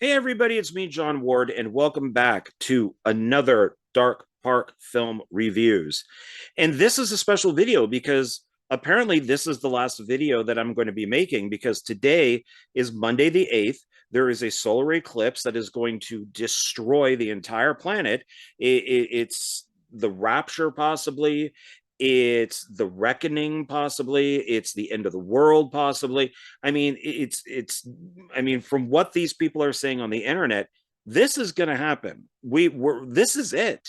Hey, everybody, it's me, John Ward, and welcome back to another Dark Park Film Reviews. And this is a special video because apparently this is the last video that I'm going to be making because today is Monday the 8th. There is a solar eclipse that is going to destroy the entire planet. It's the rapture, possibly. It's the reckoning, possibly. It's the end of the world, possibly. I mean, from what these people are saying on the internet, this is going to happen. This is it.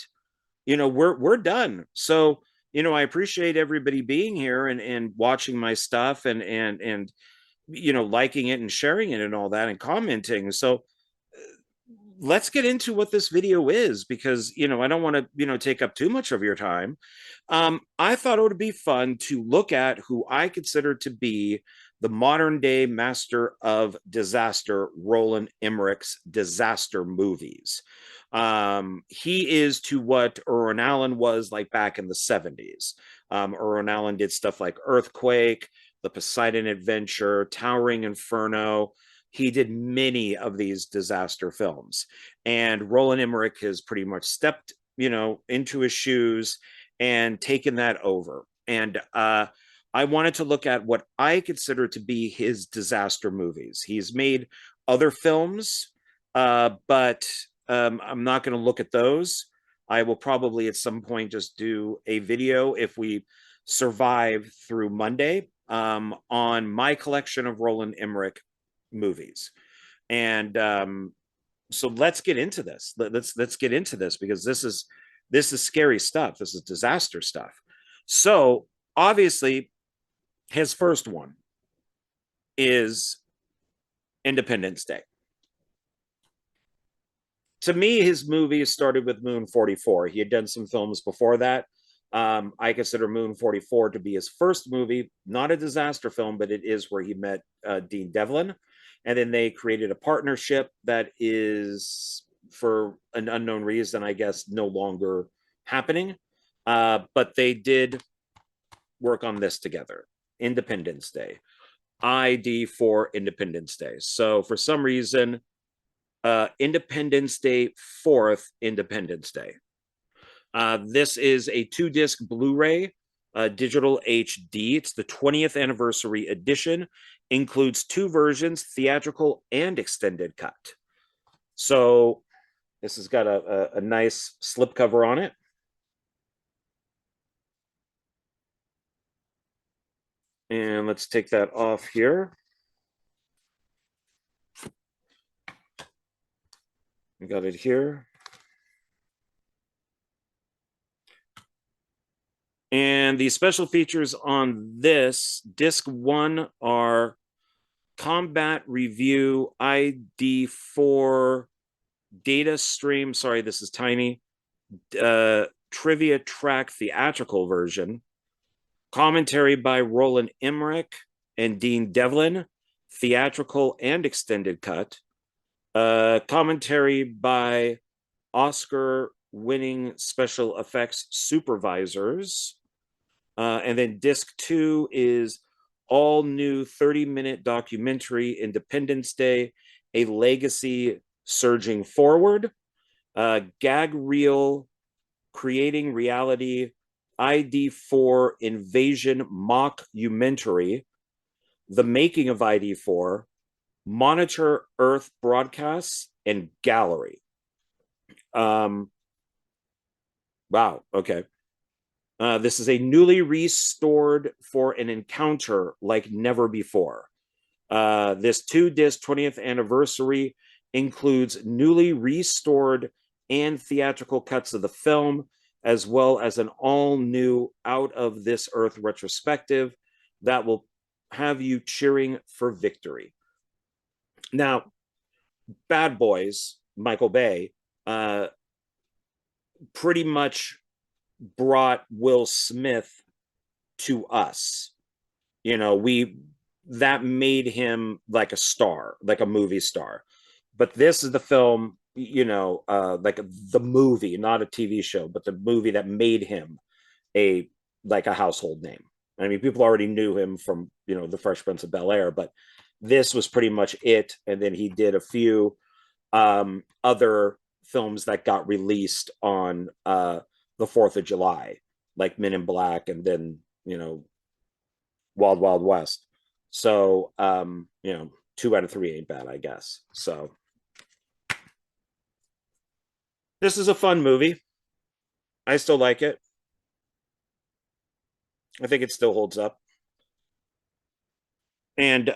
We're done. So, I appreciate everybody being here and watching my stuff and liking it and sharing it and all that and commenting. So let's get into what this video is because I don't want to take up too much of your time. I thought it would be fun to look at who I consider to be the modern day master of disaster, Roland Emmerich's disaster movies. He is to what Irwin Allen was like back in the 70s. Irwin Allen did stuff like Earthquake, The Poseidon Adventure, Towering Inferno. He did many of these disaster films, and Roland Emmerich has pretty much stepped into his shoes and taken that over. And I wanted to look at what I consider to be his disaster movies. He's made other films, but I'm not going to look at those. I will probably at some point just do a video if we survive through Monday on my collection of Roland Emmerich movies. And so let's get into this. Let's get into this because this is scary stuff. This is disaster stuff. So obviously his first one is Independence Day. To me, his movie started with Moon 44. He had done some films before that. I consider Moon 44 to be his first movie, not a disaster film, but it is where he met Dean Devlin. And then they created a partnership that is, for an unknown reason, I guess, no longer happening. But they did work on this together. Independence Day. ID for Independence Day. So for some reason, Independence Day 4th Independence Day. This is a 2-disc Blu-ray, digital HD. It's the 20th anniversary edition. Includes 2 versions, theatrical and extended cut. So this has got a nice slipcover on it. And let's take that off here. We got it here. And the special features on this disc 1 are combat review, ID4 data stream. Sorry, this is tiny. Trivia track theatrical version. Commentary by Roland Emmerich and Dean Devlin, theatrical and extended cut. Commentary by Oscar-winning special effects supervisors. And then disc 2 is all new 30-minute documentary, Independence Day, a legacy surging forward. Gag reel, creating reality, ID4 invasion mockumentary, the making of ID4, monitor Earth broadcasts, and gallery. Wow. Okay. This is a newly restored for an encounter like never before. This 2-disc 20th anniversary includes newly restored and theatrical cuts of the film, as well as an all-new Out of This Earth retrospective that will have you cheering for victory. Now, Bad Boys, Michael Bay, pretty much brought Will Smith to us. That made him like a star, like a movie star. But this is the film, like the movie, not a TV show, but the movie that made him a household name. I mean, people already knew him from, The Fresh Prince of Bel-Air, but this was pretty much it. And then he did a few other films that got released on the 4th of July, like Men in Black, and then, Wild Wild West. So, 2 out of 3 ain't bad, I guess. So this is a fun movie. I still like it. I think it still holds up. And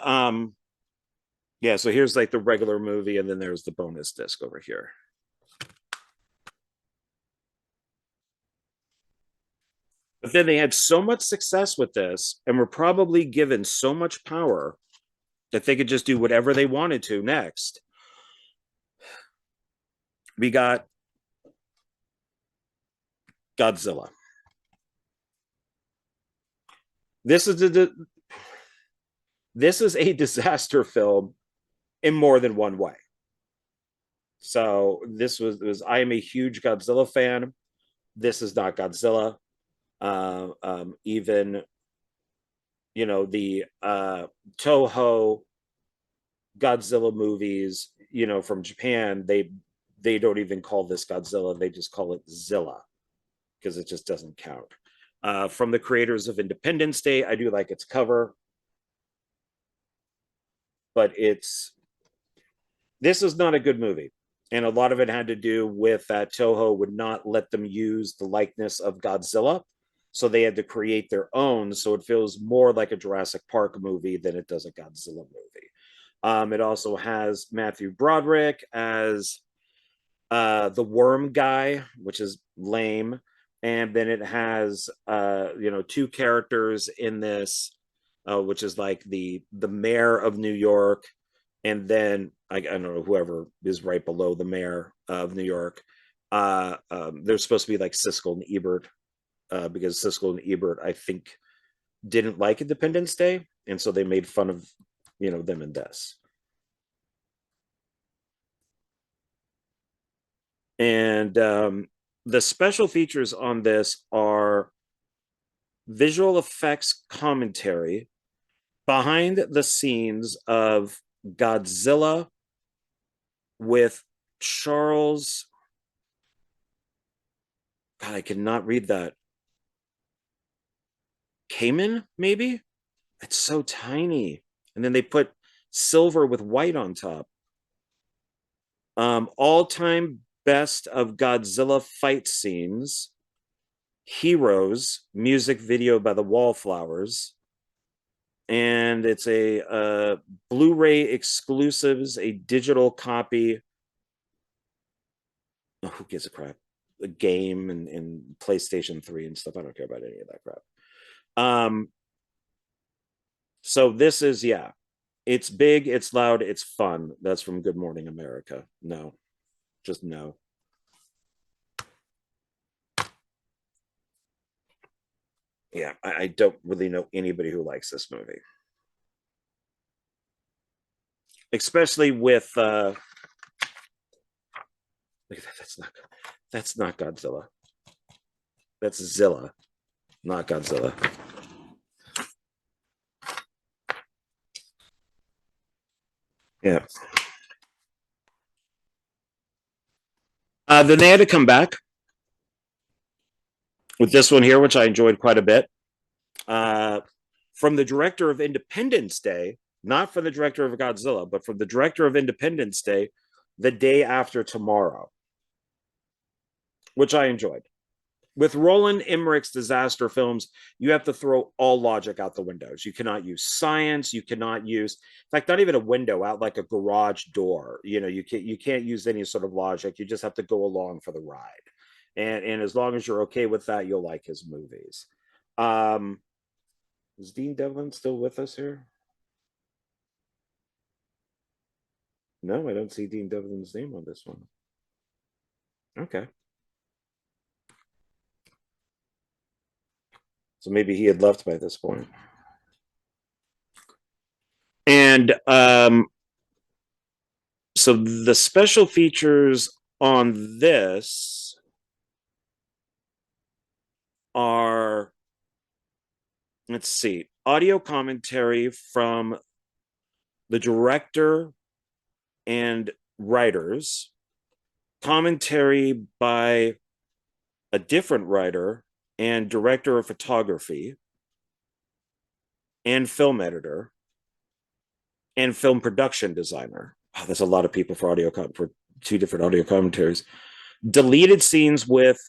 yeah, so here's like the regular movie, and then there's the bonus disc over here. But then they had so much success with this and were probably given so much power that they could just do whatever they wanted to next. We got Godzilla. This is a disaster film in more than one way. So this was I am a huge Godzilla fan. This is not Godzilla. Even the Toho Godzilla movies, from Japan, they don't even call this Godzilla. They just call it Zilla because it just doesn't count. From the creators of Independence Day, I do like its cover, but this is not a good movie. And a lot of it had to do with that Toho would not let them use the likeness of Godzilla. So they had to create their own. So it feels more like a Jurassic Park movie than it does a Godzilla movie. It also has Matthew Broderick as the worm guy, which is lame. And then it has, 2 characters in this, which is like the mayor of New York, and then I don't know, whoever is right below the mayor of New York. They're supposed to be like Siskel and Ebert, because Siskel and Ebert, I think, didn't like Independence Day, and so they made fun of them in this. And the special features on this are visual effects commentary behind the scenes of Godzilla with Charles. God, I cannot read that. Cayman, maybe? It's so tiny. And then they put silver with white on top. All-time best of Godzilla fight scenes. Heroes, music video by the Wallflowers. And it's a Blu-ray exclusives, a digital copy. Oh, who gives a crap? A game and PlayStation 3 and stuff. I don't care about any of that crap. So this is, yeah, it's big, it's loud, it's fun. That's from Good Morning America. No, just no. Yeah, I don't really know anybody who likes this movie, especially with look at that. That's not Godzilla. That's Zilla, not Godzilla. Yeah. Then they had to come back with this one here, which I enjoyed quite a bit. From the director of Independence Day, not from the director of Godzilla, but from the director of Independence Day, The Day After Tomorrow, which I enjoyed. With Roland Emmerich's disaster films, you have to throw all logic out the windows. You cannot use science. You cannot use, in fact, not even a window, out like a garage door. You can't use any sort of logic. You just have to go along for the ride. And as long as you're okay with that, you'll like his movies. Is Dean Devlin still with us here? No, I don't see Dean Devlin's name on this one. Okay. So maybe he had left by this point. And so the special features on this are, let's see, audio commentary from the director and writers, commentary by a different writer and director of photography and film editor and film production designer. Oh, that's a lot of people for for two different audio commentaries. Deleted scenes with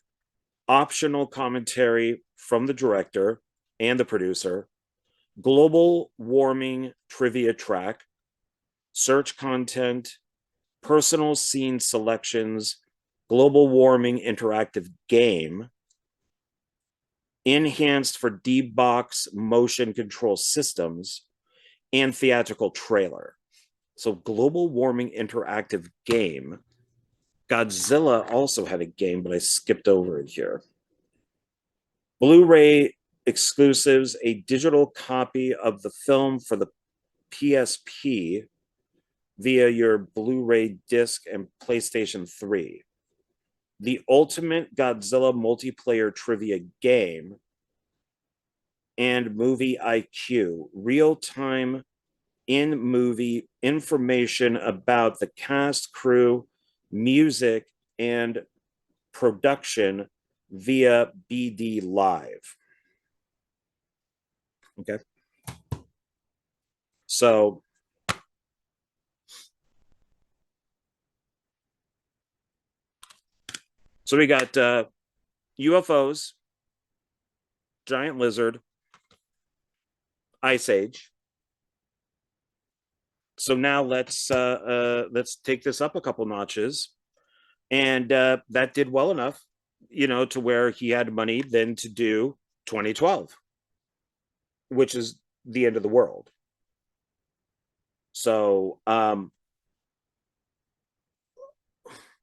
optional commentary from the director and the producer. Global warming trivia track. Search content. Personal scene selections. Global warming interactive game. Enhanced for D-Box motion control systems. And theatrical trailer. So global warming interactive game. Godzilla also had a game, but I skipped over it here. Blu-ray exclusives, a digital copy of the film for the PSP via your Blu-ray disc and PlayStation 3. The Ultimate Godzilla multiplayer trivia game and Movie IQ, real-time in-movie information about the cast, crew, music, and production via BD Live. Okay. So we got UFOs, giant lizard, Ice Age. So now let's take this up a couple notches, and that did well enough, to where he had money then to do 2012, which is the end of the world. So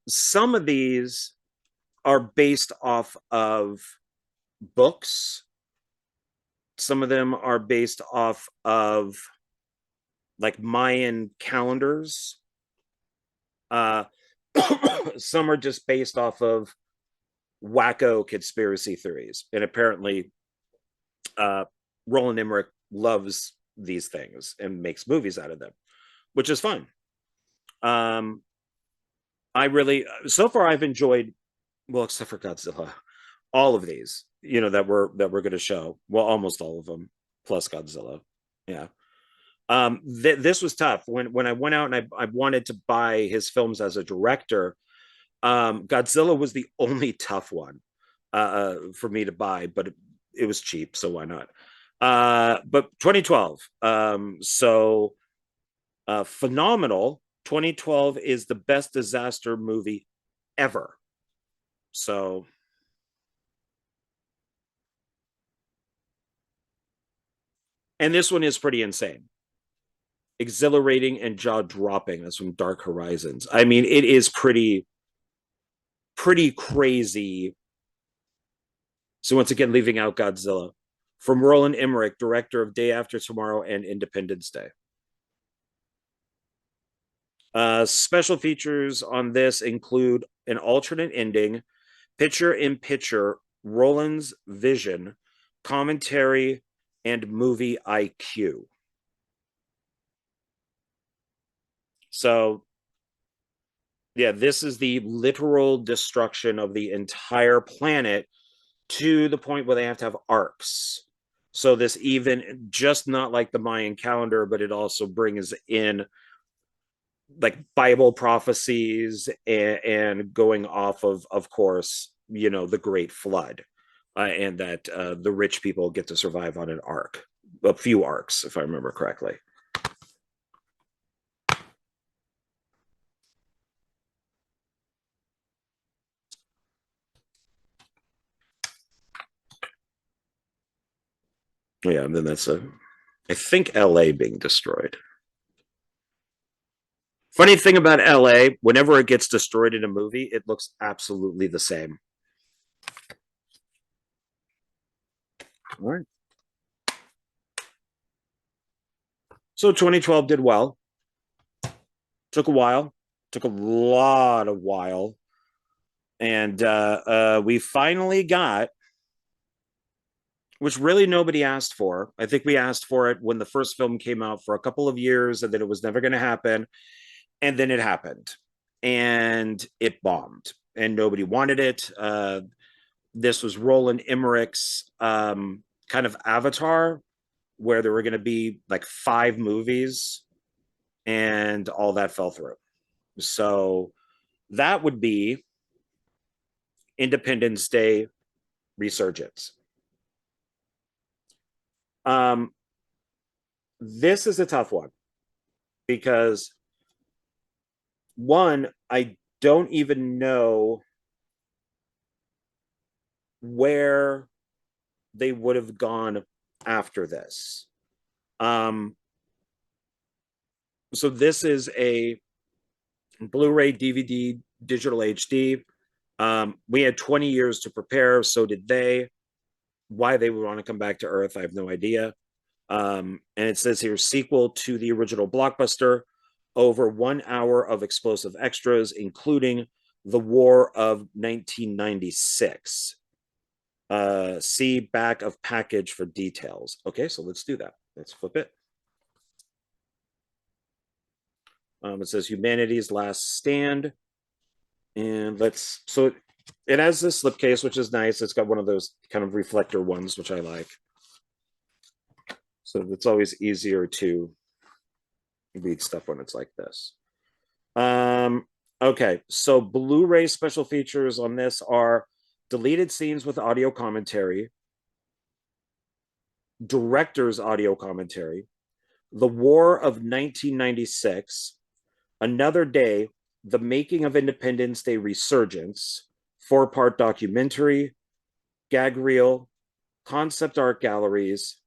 some of these are based off of books. Some of them are based off of like Mayan calendars. Some are just based off of wacko conspiracy theories. And apparently Roland Emmerich loves these things and makes movies out of them, which is fine. I really, so far I've enjoyed, well, except for Godzilla, all of these, that we're going to show. Well, almost all of them, plus Godzilla. Yeah. This was tough when I went out and I wanted to buy his films as a director. Godzilla was the only tough one for me to buy, but it was cheap, so why not? But 2012, phenomenal. 2012 is the best disaster movie ever. So and this one is pretty insane, exhilarating and jaw-dropping. That's from Dark Horizons. I mean, it is pretty crazy. So once again, leaving out Godzilla. From Roland Emmerich, director of Day After Tomorrow and Independence Day. Special features on this include an alternate ending, picture-in-picture, Roland's vision, commentary, and movie IQ. So, yeah, this is the literal destruction of the entire planet to the point where they have to have arcs. So this even just not like the Mayan calendar, but it also brings in like Bible prophecies and going off of course, the Great Flood, and that the rich people get to survive on an arc, a few arcs, if I remember correctly. Yeah, and then that's I think LA being destroyed. Funny thing about LA, whenever it gets destroyed in a movie, it looks absolutely the same. All right. So 2012 did well. Took a while. Took a lot of while. And we finally got, which really nobody asked for. I think we asked for it when the first film came out for a couple of years, and then it was never going to happen. And then it happened. and it bombed, and nobody wanted it. This was Roland Emmerich's kind of Avatar, where there were going to be like 5 movies, and all that fell through. So that would be Independence Day Resurgence. This is a tough one because, one, I don't even know where they would have gone after this. So this is a Blu-ray, DVD, digital HD. We had 20 years to prepare, so did they. Why they would want to come back to Earth, I have no idea. And it says here, sequel to the original blockbuster, over 1 hour of explosive extras, including the War of 1996. See back of package for details. Okay, so let's do that. Let's flip it. It says humanity's last stand. And so it has this slipcase, which is nice. It's got one of those kind of reflector ones, which I like. So it's always easier to read stuff when it's like this. Okay, so Blu-ray special features on this are deleted scenes with audio commentary, director's audio commentary, The War of 1996, Another Day, The Making of Independence Day Resurgence, 4-part documentary, gag reel, concept art galleries.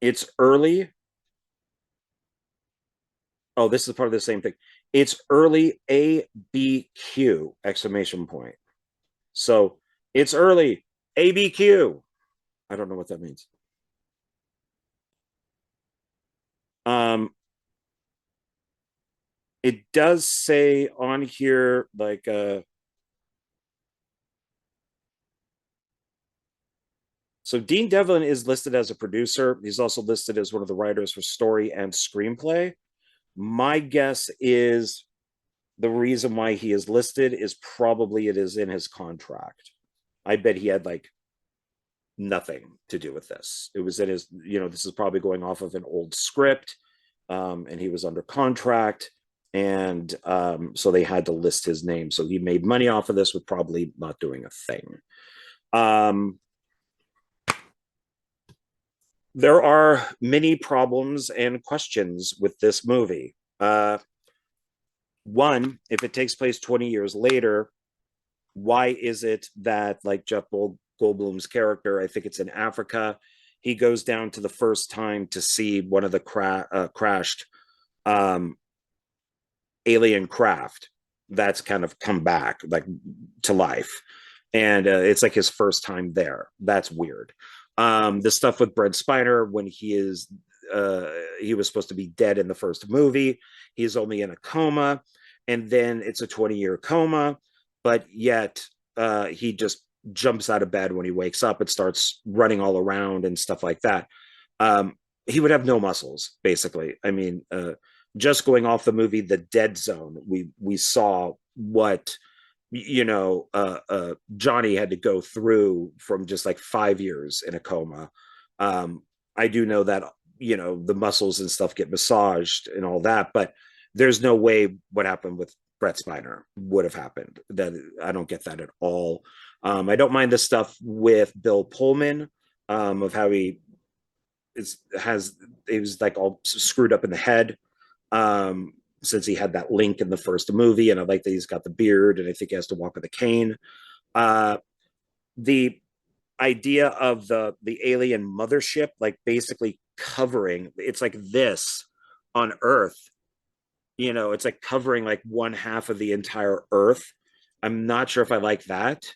It's early. Oh, this is part of the same thing. It's early ABQ, exclamation point. So it's early ABQ. I don't know what that means. It does say on here, like, so Dean Devlin is listed as a producer. He's also listed as one of the writers for story and screenplay. My guess is the reason why he is listed is probably it is in his contract. I bet he had like nothing to do with this. It was in his, this is probably going off of an old script, and he was under contract. And so they had to list his name. So he made money off of this with probably not doing a thing. There are many problems and questions with this movie. One, if it takes place 20 years later, why is it that, like Jeff Goldblum's character, I think it's in Africa, he goes down to the first time to see one of the crashed alien craft that's kind of come back like to life, and it's like his first time there. That's weird. The stuff with Brent Spiner when he was supposed to be dead in the first movie, he's only in a coma, and then it's a 20-year coma, but yet he just jumps out of bed when he wakes up and starts running all around and stuff like that. He would have no muscles, basically. I mean, just going off the movie The Dead Zone, we saw what Johnny had to go through from just like 5 years in a coma. I do know that the muscles and stuff get massaged and all that, but there's no way what happened with Brett Spiner would have happened. That I don't get that at all. I don't mind the stuff with Bill Pullman, of how he was like all screwed up in the head, since he had that link in the first movie, and I like that he's got the beard, and I think he has to walk with a cane. The idea of the alien mothership, like basically covering, it's like this on Earth, it's like covering like 1/2 of the entire Earth. I'm not sure if I like that.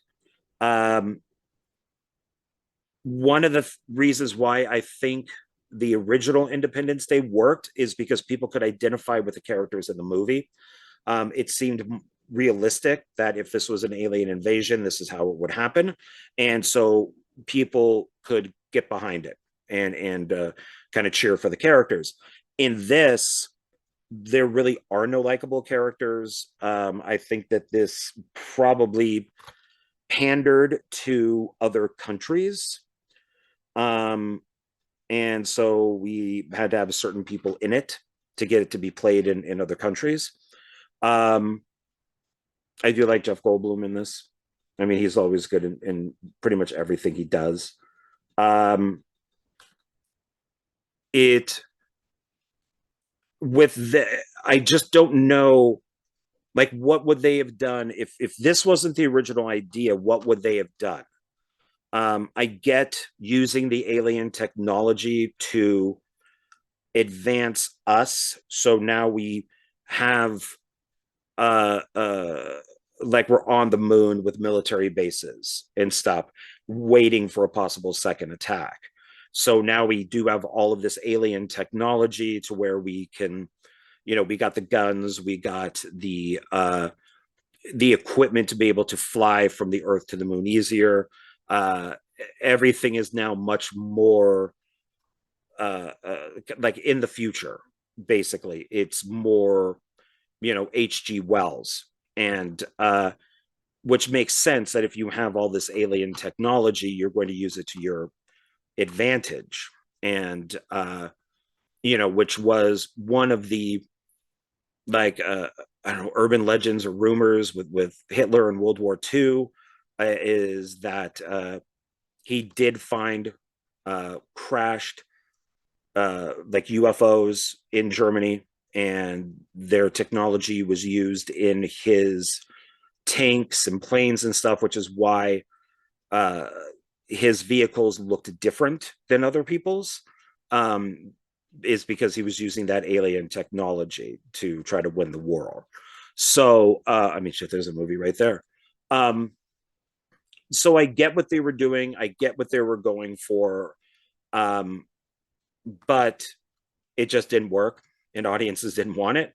One of the reasons why I think the original Independence Day worked is because people could identify with the characters in the movie. It seemed realistic that if this was an alien invasion, this is how it would happen. And so people could get behind it and kind of cheer for the characters. In this, there really are no likable characters. I think that this probably pandered to other countries. And so we had to have certain people in it to get it to be played in other countries. Um, I do like Jeff Goldblum in this. I mean, he's always good in pretty much everything he does. Um, it with the I just don't know, like, what would they have done if this wasn't the original idea? What would they have done? I get using the alien technology to advance us, so now we have uh uh like we're on the moon with military bases and stuff, waiting for a possible second attack. So now we do have all of this alien technology to where we can, we got the guns, we got the equipment to be able to fly from the earth to the moon easier. uh Everything is now much more like in the future. Basically, it's more, HG Wells, and which makes sense that if you have all this alien technology, you're going to use it to your advantage. And which was one of the, like, I don't know, urban legends or rumors with Hitler in World War II, is that he did find crashed like UFOs in Germany, and their technology was used in his tanks and planes and stuff, which is why uh, his vehicles looked different than other people's. Is because he was using that alien technology to try to win the war. So, I mean, shit, there's a movie right there. Um, so I get what they were doing. I get what they were going for. Um, but it just didn't work, and audiences didn't want it,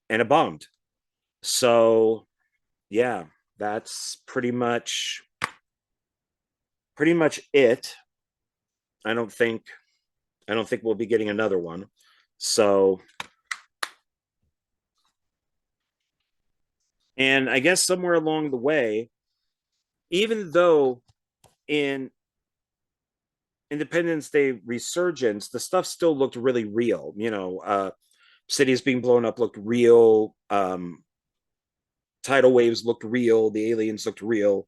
and it bombed. So yeah, that's pretty much it. I don't think we'll be getting another one. So, and I guess somewhere along the way, even though in Independence Day Resurgence, the stuff still looked really real. Cities being blown up looked real. Tidal waves looked real. The aliens looked real.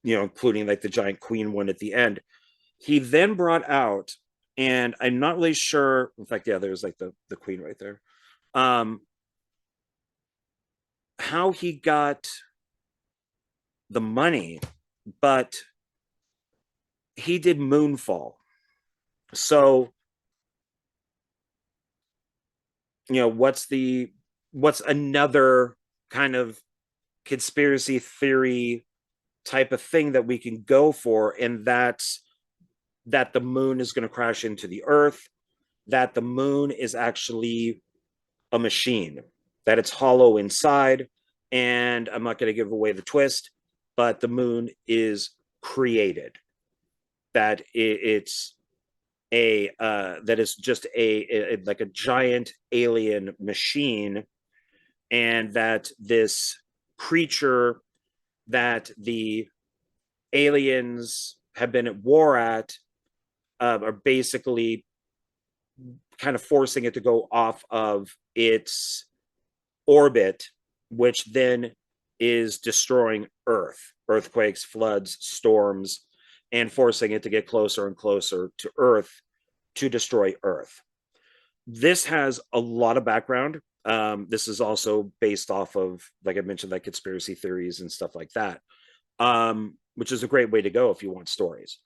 Including like the giant queen one at the end. He then brought out, and I'm not really sure. In fact, yeah, there's like the queen right there. Um, how he got the money, but he did Moonfall. So, what's another kind of conspiracy theory type of thing that we can go for, and that's that the moon is going to crash into the earth, that the moon is actually a machine, that it's hollow inside. And I'm not going to give away the twist, but the moon is created, that it's that is just like a giant alien machine, and that this creature that the aliens have been at war at are basically kind of forcing it to go off of its orbit, which then is destroying Earth, earthquakes, floods, storms, and forcing it to get closer and closer to Earth to destroy Earth. This has a lot of background. This is also based off of, like I mentioned, like conspiracy theories and stuff like that, which is a great way to go if you want stories.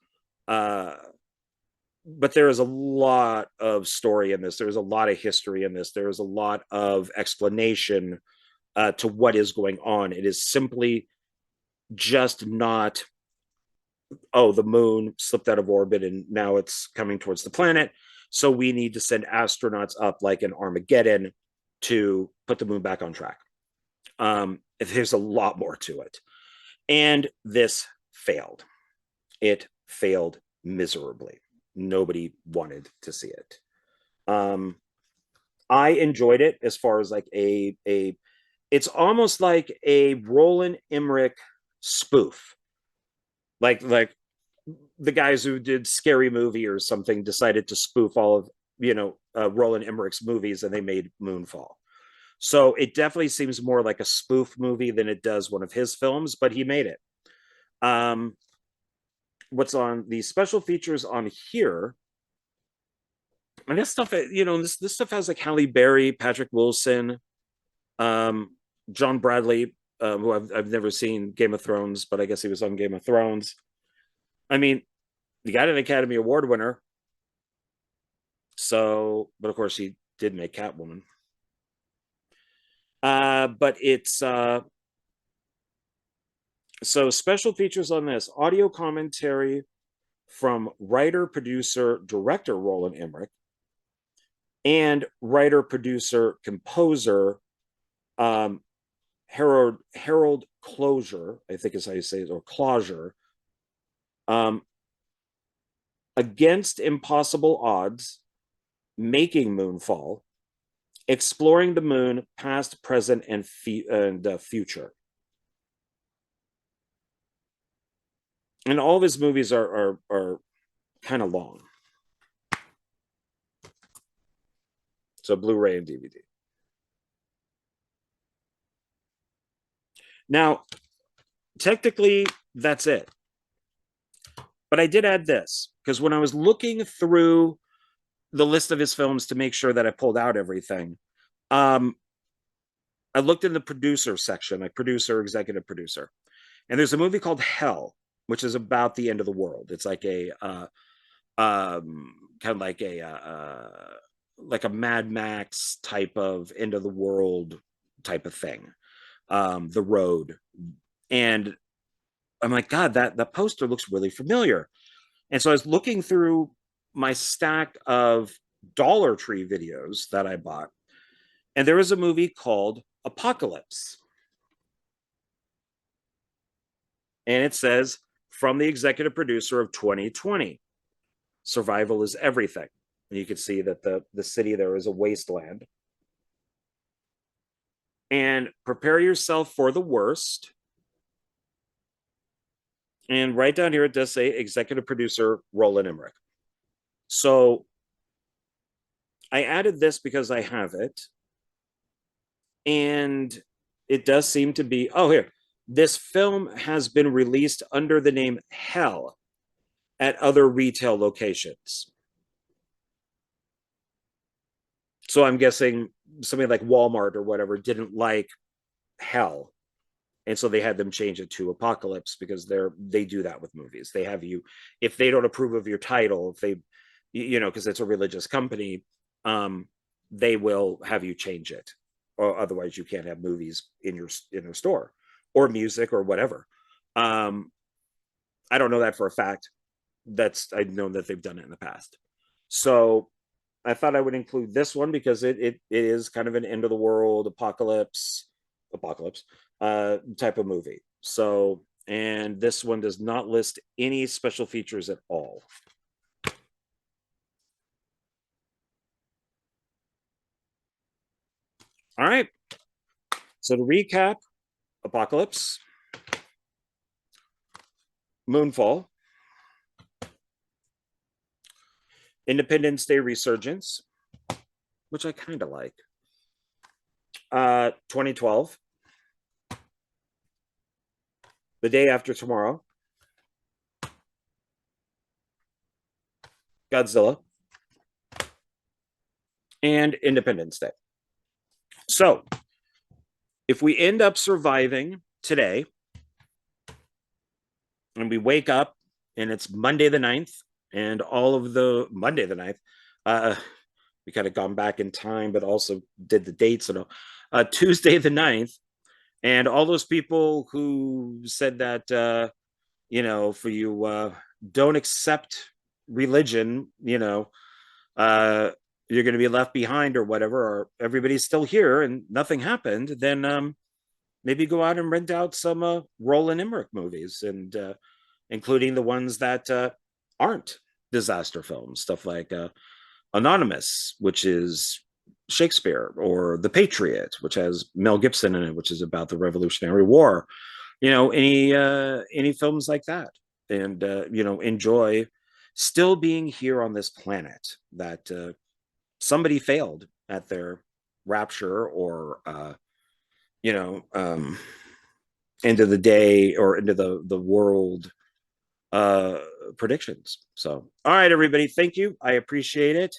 But there is a lot of story in this. There's a lot of history in this. There's a lot of explanation to what is going on. It is simply just not, oh, the moon slipped out of orbit and now it's coming towards the planet, so we need to send astronauts up like an Armageddon to put the moon back on track. There's a lot more to it. And this failed. It failed miserably. Nobody wanted to see it. I enjoyed it as far as like it's almost like a Roland Emmerich spoof. Like the guys who did Scary Movie or something decided to spoof all of, Roland Emmerich's movies, and they made Moonfall. So it definitely seems more like a spoof movie than it does one of his films, but he made it. Um, what's on the special features on here? And this stuff, this stuff has like Halle Berry, Patrick Wilson, um, John Bradley, who I've never seen Game of Thrones, but I guess he was on Game of Thrones. I mean, you got an Academy Award winner. So, but of course, he did make Catwoman. But it's so special features on this audio commentary from writer, producer, director Roland Emmerich and writer, producer, composer Harold Closure, I think is how you say it, or Closure, um, against impossible odds, making Moonfall, exploring the moon, past, present, and future. And all of his movies are kind of long. So Blu-ray and DVD. Now, technically, that's it. But I did add this because when I was looking through the list of his films to make sure that I pulled out everything, I looked in the producer section, like producer, executive producer, and there's a movie called Hell, which is about the end of the world. It's like a kind of like a Mad Max type of end of the world type of thing. The Road, and I'm like, God, that poster looks really familiar. And so I was looking through my stack of Dollar Tree videos that I bought, and there was a movie called Apocalypse. And it says, from the executive producer of 2020, survival is everything. And you can see that the city there is a wasteland. And prepare yourself for the worst. And right down here, it does say executive producer Roland Emmerich. So I added this because I have it. And it does seem to be, oh, here. This film has been released under the name Hell at other retail locations. So I'm guessing somebody like Walmart or whatever didn't like Hell. And so they had them change it to Apocalypse because they do that with movies. They have you, if they don't approve of your title, if they, because it's a religious company, they will have you change it, or otherwise you can't have movies in your store or music or whatever. I don't know that for a fact. I know that they've done it in the past. So I thought I would include this one because it is kind of an end of the world apocalypse type of movie. So, and this one does not list any special features at all. All right. So to recap, Apocalypse, Moonfall, Independence Day Resurgence, which I kind of like. 2012, The Day After Tomorrow, Godzilla, and Independence Day. So if we end up surviving today and we wake up and it's Monday the 9th and all of the Monday the 9th, we kind of gone back in time, but also did the dates and Tuesday the 9th, and all those people who said that, for you don't accept religion, you're going to be left behind or whatever, or everybody's still here and nothing happened, then maybe go out and rent out some Roland Emmerich movies, and including the ones that aren't disaster films, stuff like Anonymous, which is Shakespeare, or The Patriot, which has Mel Gibson in it, which is about the Revolutionary War. Any films like that, and enjoy still being here on this planet that somebody failed at their rapture, or you know um into the day, or into the world uh predictions. So all right, everybody, thank you, I appreciate it,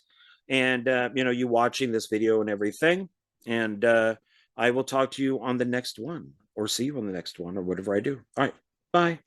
and you watching this video and everything, and I will talk to you on the next one, or see you on the next one, or whatever I do. All right, bye.